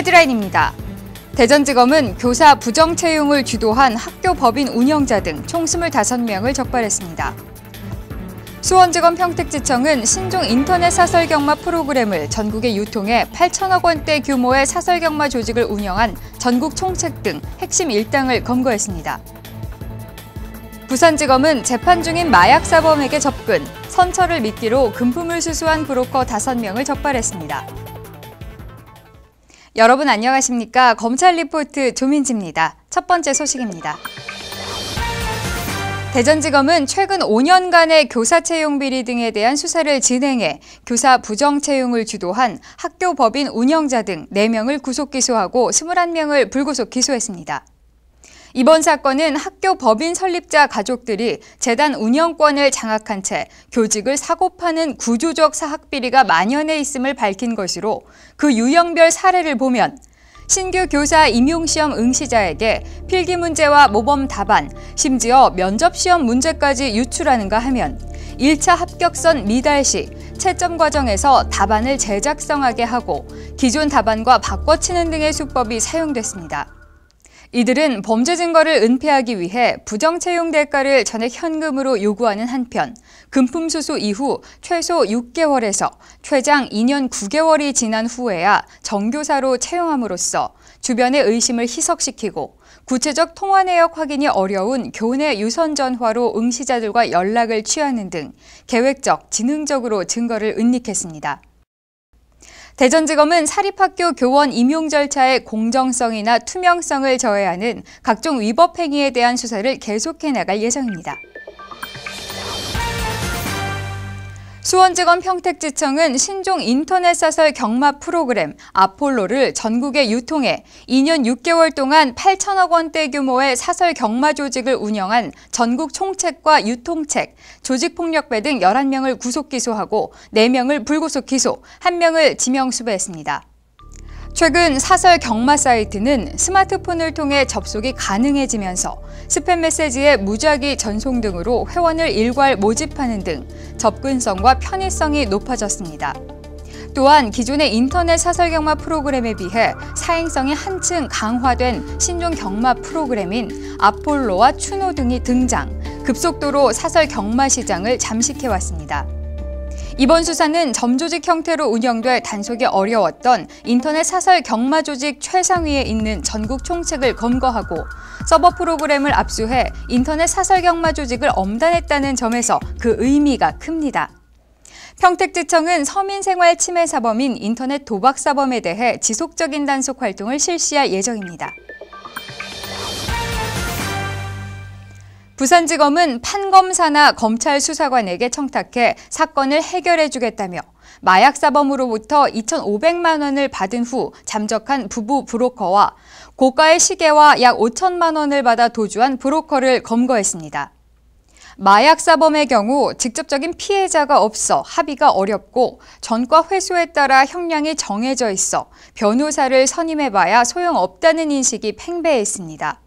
헤드라인입니다. 대전지검은 교사 부정 채용을 주도한 학교 법인 운영자 등 총 25명을 적발했습니다. 수원지검 평택지청은 신종 인터넷 사설 경마 프로그램을 전국에 유통해 8천억 원대 규모의 사설 경마 조직을 운영한 전국 총책 등 핵심 일당을 검거했습니다. 부산지검은 재판 중인 마약 사범에게 접근, 선처를 미끼로 금품을 수수한 브로커 5명을 적발했습니다. 여러분 안녕하십니까? 검찰 리포트 조민지입니다. 첫 번째 소식입니다. 대전지검은 최근 5년간의 교사 채용 비리 등에 대한 수사를 진행해 교사 부정 채용을 주도한 학교 법인 운영자 등 4명을 구속 기소하고 21명을 불구속 기소했습니다. 이번 사건은 학교 법인 설립자 가족들이 재단 운영권을 장악한 채 교직을 사고 파는 구조적 사학 비리가 만연해 있음을 밝힌 것으로 그 유형별 사례를 보면 신규 교사 임용시험 응시자에게 필기 문제와 모범 답안, 심지어 면접시험 문제까지 유출하는가 하면 1차 합격선 미달 시 채점 과정에서 답안을 재작성하게 하고 기존 답안과 바꿔치는 등의 수법이 사용됐습니다. 이들은 범죄 증거를 은폐하기 위해 부정 채용 대가를 전액 현금으로 요구하는 한편 금품 수수 이후 최소 6개월에서 최장 2년 9개월이 지난 후에야 정교사로 채용함으로써 주변의 의심을 희석시키고 구체적 통화 내역 확인이 어려운 교내 유선 전화로 응시자들과 연락을 취하는 등 계획적, 지능적으로 증거를 은닉했습니다. 대전지검은 사립학교 교원 임용 절차의 공정성이나 투명성을 저해하는 각종 위법 행위에 대한 수사를 계속해 나갈 예정입니다. 수원지검 평택지청은 신종 인터넷 사설 경마 프로그램 아폴로를 전국에 유통해 2년 6개월 동안 8천억 원대 규모의 사설 경마 조직을 운영한 전국 총책과 유통책, 조직폭력배 등 11명을 구속 기소하고 4명을 불구속 기소, 1명을 지명 수배했습니다. 최근 사설 경마 사이트는 스마트폰을 통해 접속이 가능해지면서 스팸 메시지의 무작위 전송 등으로 회원을 일괄 모집하는 등 접근성과 편의성이 높아졌습니다. 또한 기존의 인터넷 사설 경마 프로그램에 비해 사행성이 한층 강화된 신종 경마 프로그램인 아폴로와 추노 등이 등장, 급속도로 사설 경마 시장을 잠식해왔습니다. 이번 수사는 점조직 형태로 운영돼 단속이 어려웠던 인터넷 사설 경마 조직 최상위에 있는 전국 총책을 검거하고 서버 프로그램을 압수해 인터넷 사설 경마 조직을 엄단했다는 점에서 그 의미가 큽니다. 평택지청은 서민생활 침해 사범인 인터넷 도박 사범에 대해 지속적인 단속 활동을 실시할 예정입니다. 부산지검은 판검사나 검찰 수사관에게 청탁해 사건을 해결해주겠다며 마약사범으로부터 2,500만 원을 받은 후 잠적한 부부 브로커와 고가의 시계와 약 5천만 원을 받아 도주한 브로커를 검거했습니다. 마약사범의 경우 직접적인 피해자가 없어 합의가 어렵고 전과 회수에 따라 형량이 정해져 있어 변호사를 선임해봐야 소용없다는 인식이 팽배해 있습니다.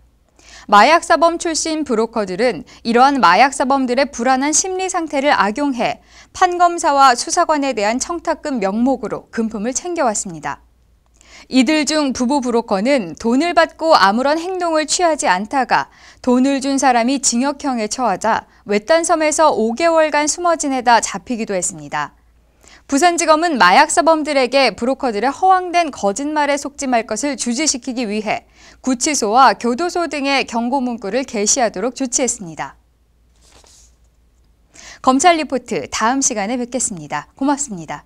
마약사범 출신 브로커들은 이러한 마약사범들의 불안한 심리 상태를 악용해 판검사와 수사관에 대한 청탁금 명목으로 금품을 챙겨왔습니다. 이들 중 부부 브로커는 돈을 받고 아무런 행동을 취하지 않다가 돈을 준 사람이 징역형에 처하자 외딴 섬에서 5개월간 숨어 지내다 잡히기도 했습니다. 부산지검은 마약사범들에게 브로커들의 허황된 거짓말에 속지 말 것을 주지시키기 위해 구치소와 교도소 등의 경고문구를 게시하도록 조치했습니다. 검찰 리포트 다음 시간에 뵙겠습니다. 고맙습니다.